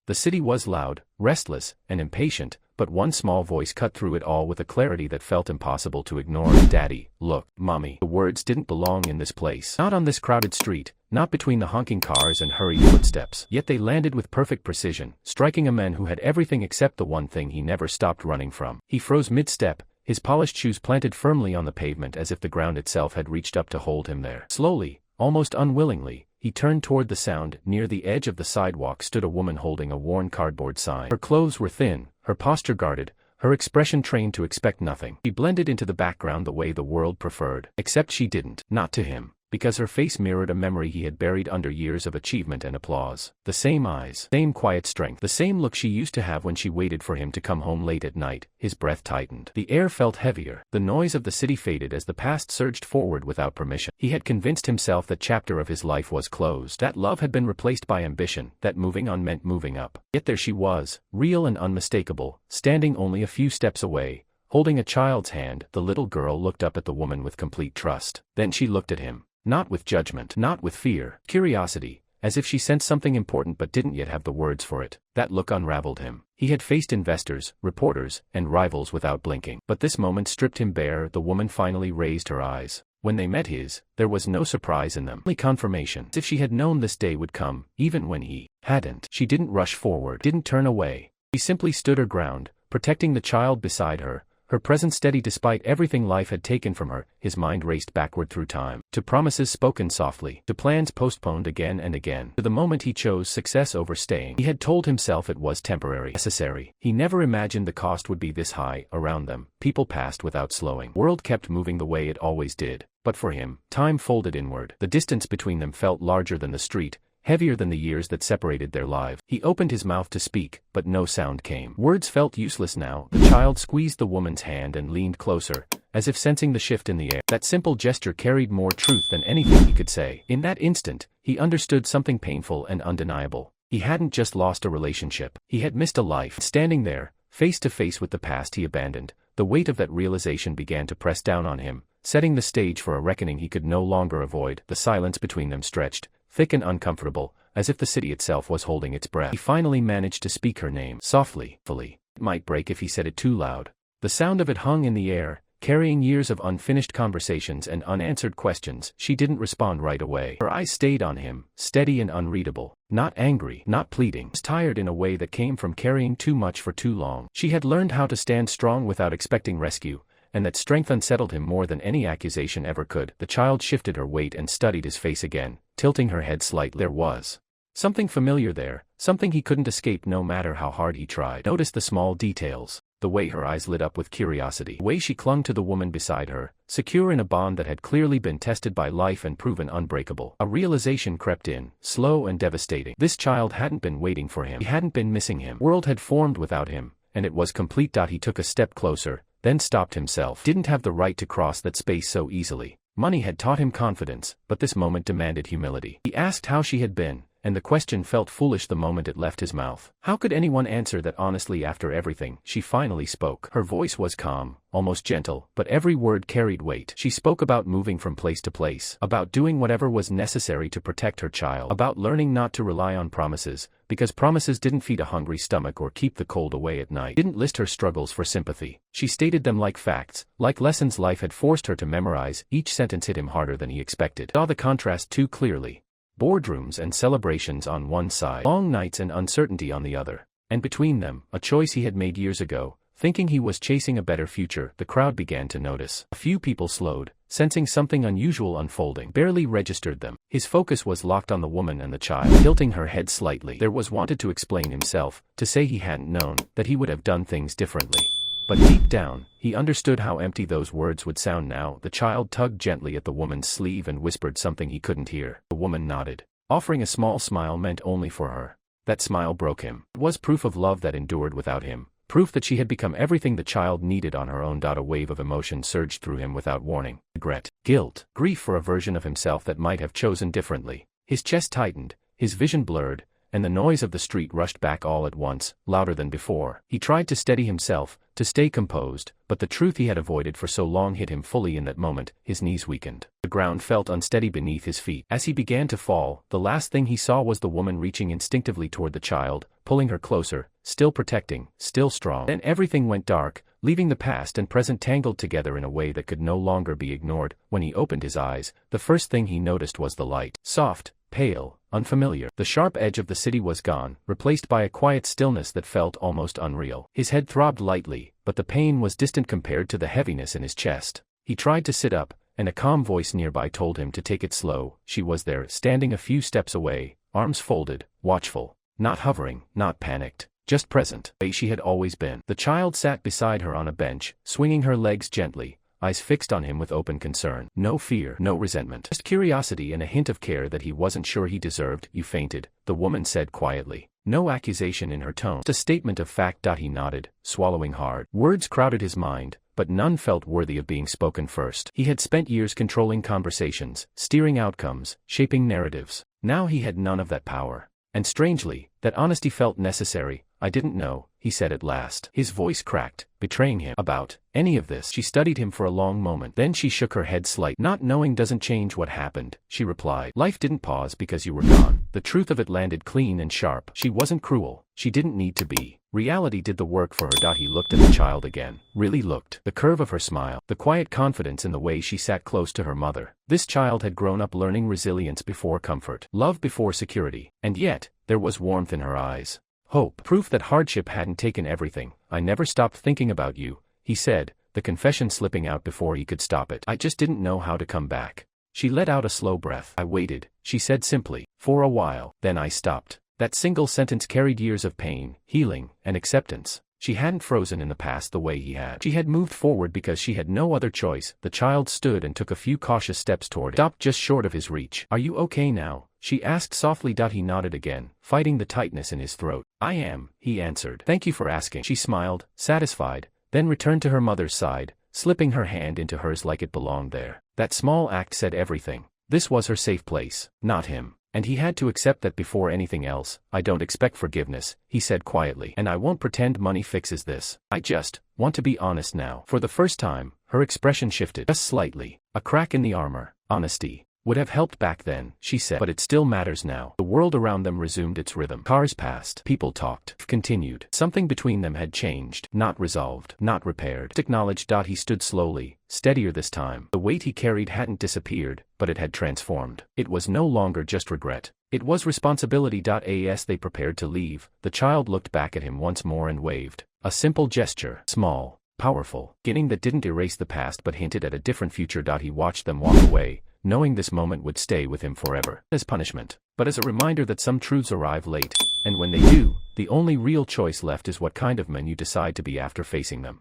The city was loud, restless, and impatient, but one small voice cut through it all with a clarity that felt impossible to ignore. Daddy, look, Mommy. The words didn't belong in this place. Not on this crowded street, not between the honking cars and hurried footsteps. Yet they landed with perfect precision, striking a man who had everything except the one thing he never stopped running from. He froze mid-step, his polished shoes planted firmly on the pavement as if the ground itself had reached up to hold him there. Slowly, almost unwillingly, he turned toward the sound. Near the edge of the sidewalk stood a woman holding a worn cardboard sign. Her clothes were thin, her posture guarded, her expression trained to expect nothing. She blended into the background the way the world preferred. Except she didn't. Not to him. Because her face mirrored a memory he had buried under years of achievement and applause. The same eyes, same quiet strength, the same look she used to have when she waited for him to come home late at night. His breath tightened. The air felt heavier. The noise of the city faded as the past surged forward without permission. He had convinced himself that chapter of his life was closed. That love had been replaced by ambition, that moving on meant moving up. Yet there she was, real and unmistakable, standing only a few steps away, holding a child's hand. The little girl looked up at the woman with complete trust. Then she looked at him. Not with judgment, not with fear, curiosity, as if she sensed something important but didn't yet have the words for it. That look unraveled him. He had faced investors, reporters, and rivals without blinking. But this moment stripped him bare. The woman finally raised her eyes. When they met his, there was no surprise in them, only confirmation. As if she had known this day would come, even when he hadn't. She didn't rush forward, didn't turn away. She simply stood her ground, protecting the child beside her, her presence steady despite everything life had taken from her. His mind raced backward through time, to promises spoken softly, to plans postponed again and again, to the moment he chose success over staying. He had told himself it was temporary, necessary. He never imagined the cost would be this high. Around them, people passed without slowing. World kept moving the way it always did. But for him, time folded inward. The distance between them felt larger than the street, heavier than the years that separated their lives. He opened his mouth to speak, but no sound came. Words felt useless now. The child squeezed the woman's hand and leaned closer, as if sensing the shift in the air. That simple gesture carried more truth than anything he could say. In that instant, he understood something painful and undeniable. He hadn't just lost a relationship. He had missed a life. Standing there, face to face with the past he abandoned, the weight of that realization began to press down on him, setting the stage for a reckoning he could no longer avoid. The silence between them stretched, thick and uncomfortable, as if the city itself was holding its breath. He finally managed to speak her name, softly, fully. It might break if he said it too loud. The sound of it hung in the air, carrying years of unfinished conversations and unanswered questions. She didn't respond right away. Her eyes stayed on him, steady and unreadable. Not angry, not pleading. She was tired in a way that came from carrying too much for too long. She had learned how to stand strong without expecting rescue, and that strength unsettled him more than any accusation ever could. The child shifted her weight and studied his face again, tilting her head slightly. There was something familiar there, something he couldn't escape no matter how hard he tried. Notice the small details, the way her eyes lit up with curiosity, the way she clung to the woman beside her, secure in a bond that had clearly been tested by life and proven unbreakable. A realization crept in, slow and devastating. This child hadn't been waiting for him. He hadn't been missing him. The world had formed without him, and it was complete. He took a step closer, then stopped himself. Didn't have the right to cross that space so easily. Money had taught him confidence, but this moment demanded humility. He asked how she had been, and the question felt foolish the moment it left his mouth. How could anyone answer that honestly after everything? She finally spoke. Her voice was calm, almost gentle, but every word carried weight. She spoke about moving from place to place, about doing whatever was necessary to protect her child, about learning not to rely on promises, because promises didn't feed a hungry stomach or keep the cold away at night. Didn't list her struggles for sympathy. She stated them like facts, like lessons life had forced her to memorize. Each sentence hit him harder than he expected. Saw the contrast too clearly. Boardrooms and celebrations on one side, long nights and uncertainty on the other. And between them, a choice he had made years ago, thinking he was chasing a better future. The crowd began to notice. A few people slowed, sensing something unusual unfolding, barely registered them. His focus was locked on the woman and the child, tilting her head slightly. There was wanted to explain himself, to say he hadn't known, that he would have done things differently. But deep down, he understood how empty those words would sound now. The child tugged gently at the woman's sleeve and whispered something he couldn't hear. The woman nodded, offering a small smile meant only for her. That smile broke him. It was proof of love that endured without him, proof that she had become everything the child needed on her own. A wave of emotion surged through him without warning. Regret, guilt, grief for a version of himself that might have chosen differently. His chest tightened, his vision blurred, and the noise of the street rushed back all at once, louder than before. He tried to steady himself, to stay composed, but the truth he had avoided for so long hit him fully in that moment. His knees weakened. The ground felt unsteady beneath his feet. As he began to fall, the last thing he saw was the woman reaching instinctively toward the child, pulling her closer, still protecting, still strong. Then everything went dark, leaving the past and present tangled together in a way that could no longer be ignored. When he opened his eyes, the first thing he noticed was the light. Soft, pale, unfamiliar. The sharp edge of the city was gone, replaced by a quiet stillness that felt almost unreal. His head throbbed lightly, but the pain was distant compared to the heaviness in his chest. He tried to sit up, and a calm voice nearby told him to take it slow. She was there, standing a few steps away, arms folded, watchful, not hovering, not panicked, just present, the way she had always been. The child sat beside her on a bench, swinging her legs gently, eyes fixed on him with open concern. No fear, no resentment, just curiosity and a hint of care that he wasn't sure he deserved. You fainted, the woman said quietly. No accusation in her tone, just a statement of fact. He nodded, swallowing hard. Words crowded his mind, but none felt worthy of being spoken first. He had spent years controlling conversations, steering outcomes, shaping narratives. Now he had none of that power. And strangely, that honesty felt necessary. I didn't know, he said at last. His voice cracked, betraying him. About any of this. She studied him for a long moment. Then she shook her head slightly. Not knowing doesn't change what happened, she replied. Life didn't pause because you were gone. The truth of it landed clean and sharp. She wasn't cruel. She didn't need to be. Reality did the work for her. He looked at the child again. Really looked. The curve of her smile. The quiet confidence in the way she sat close to her mother. This child had grown up learning resilience before comfort. Love before security. And yet, there was warmth in her eyes. Hope. Proof that hardship hadn't taken everything. I never stopped thinking about you, he said, the confession slipping out before he could stop it. I just didn't know how to come back. She let out a slow breath. I waited, she said simply, for a while, then I stopped. That single sentence carried years of pain, healing, and acceptance. She hadn't frozen in the past the way he had. She had moved forward because she had no other choice. The child stood and took a few cautious steps toward it. Stopped just short of his reach. Are you okay now? She asked softly. He nodded again, fighting the tightness in his throat. I am, he answered. Thank you for asking. She smiled, satisfied, then returned to her mother's side, slipping her hand into hers like it belonged there. That small act said everything. This was her safe place, not him. And he had to accept that before anything else. I don't expect forgiveness, he said quietly. And I won't pretend money fixes this. I just want to be honest now. For the first time, her expression shifted just slightly. A crack in the armor. Honesty would have helped back then, she said. But it still matters now. The world around them resumed its rhythm. Cars passed. People talked. Continued. Something between them had changed. Not resolved. Not repaired. Acknowledged. He stood slowly, steadier this time. The weight he carried hadn't disappeared, but it had transformed. It was no longer just regret. It was responsibility. As they prepared to leave, the child looked back at him once more and waved. A simple gesture. Small, powerful, beginning that didn't erase the past but hinted at a different future. He watched them walk away, knowing this moment would stay with him forever. As punishment, but as a reminder that some truths arrive late, and when they do, the only real choice left is what kind of man you decide to be after facing them.